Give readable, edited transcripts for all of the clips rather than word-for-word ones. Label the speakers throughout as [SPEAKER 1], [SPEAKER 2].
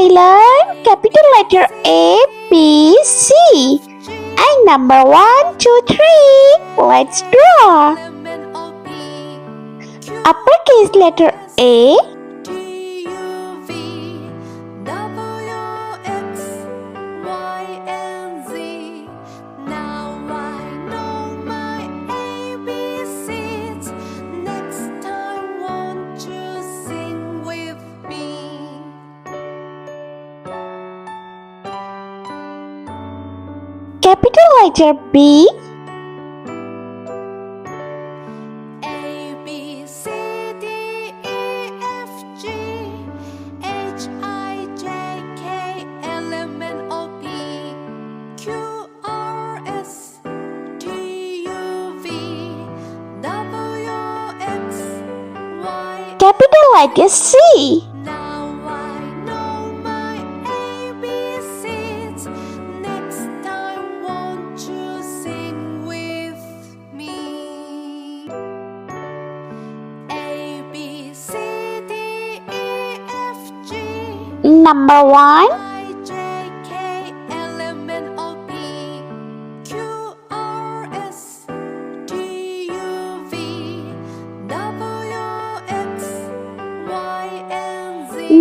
[SPEAKER 1] I learn capital letter A, B, C. And number 1, 2, 3. Let's draw. Uppercase letter A. Capital letter B.
[SPEAKER 2] A, B, C, D, E, F, G, H, I, J, K, L, M, N, O, P, Q, R, S, T, U, V, W, X, Y.
[SPEAKER 1] Capital letter C. Number 1.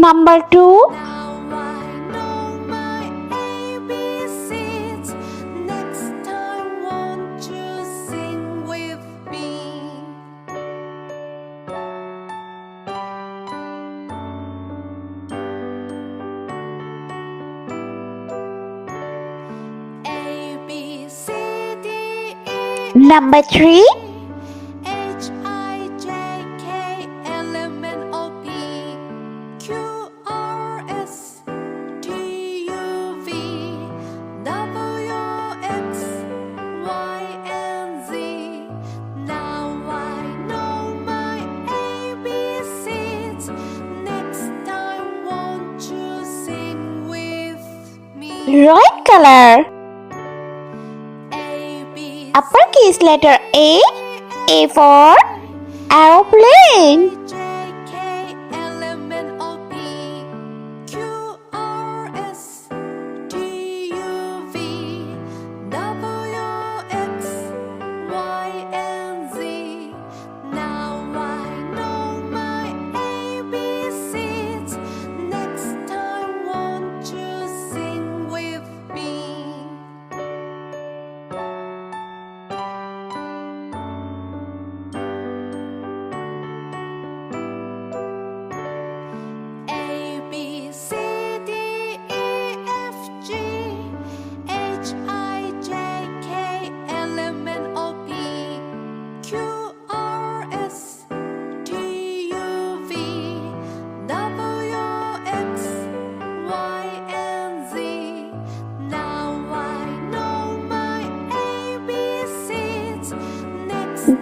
[SPEAKER 1] Number 2. Number 3.
[SPEAKER 2] H, I, J, K, L, M, N, O, P, Q, R, S, T, U, V, W, X, Y, and Z. Now I know my ABCs. Next time, won't you sing with me?
[SPEAKER 1] Red color. Uppercase letter A. A for aeroplane.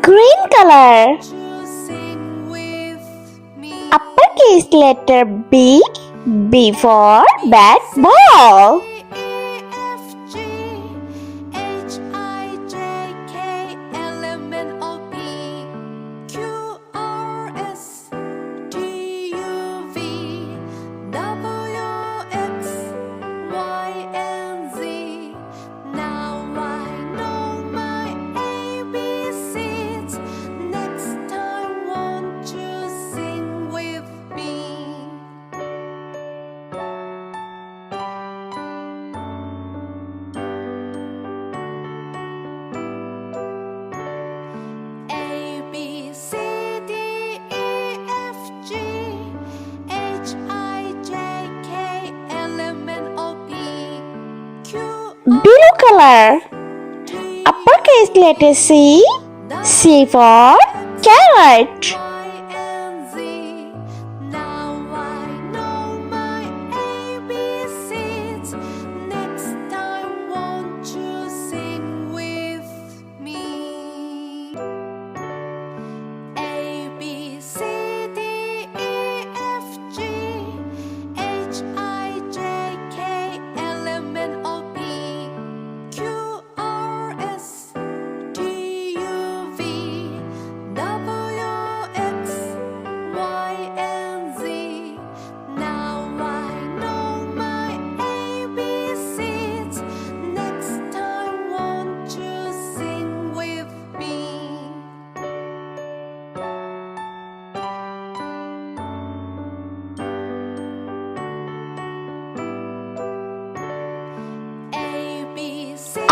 [SPEAKER 1] Green color. Uppercase letter B. B for bat ball. Blue color. Uppercase letter C. C for carrot.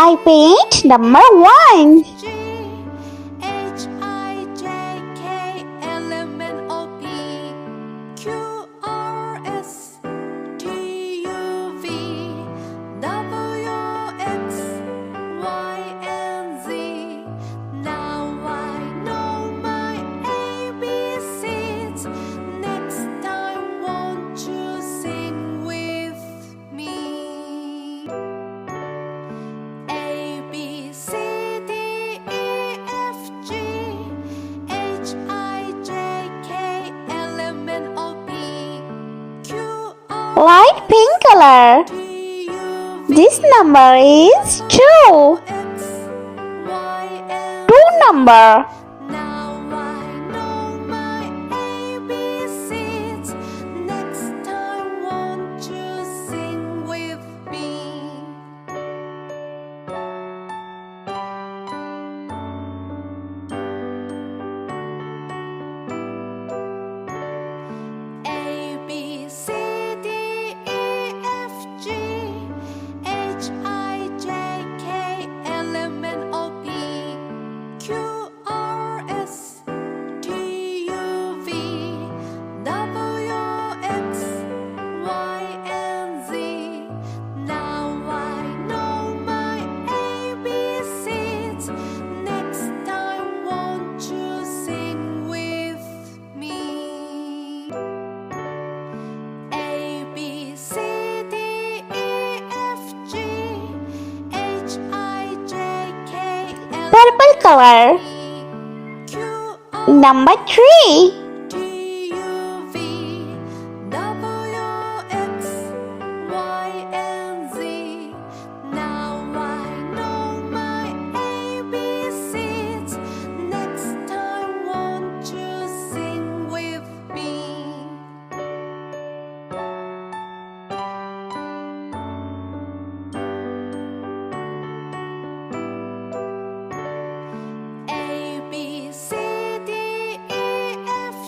[SPEAKER 1] I paint number 1.
[SPEAKER 2] G H I J K L M N O P Q R S T U V W X Y and Z. Now I know my ABCs. Next time, won't you sing with me? A B C D E F G H I J K L M N O P Q R
[SPEAKER 1] Light pink color.
[SPEAKER 2] T U V
[SPEAKER 1] This number is 2.
[SPEAKER 2] X Y and
[SPEAKER 1] 2 number.
[SPEAKER 2] now I know my ABCs. Next time, won't you sing with me? A B C D E F G H I J K L M N O P Q R S T U V W X Y and Z. Now I know my ABCs. Next time, won't you sing with me? A B C D E F G H I J K L
[SPEAKER 1] Purple color.
[SPEAKER 2] Q R
[SPEAKER 1] Number 3.
[SPEAKER 2] T U V W X Y and Z. Now I know my ABCs. Next time, won't you sing with me? A B C D E F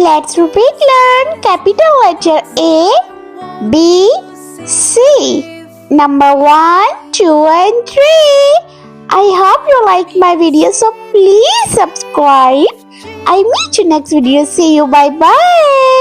[SPEAKER 1] Let's repeat learn capital letter A, B, C. Number 1, 2 and 3. I hope you like my video, so please subscribe. I meet you next video. See you. Bye bye.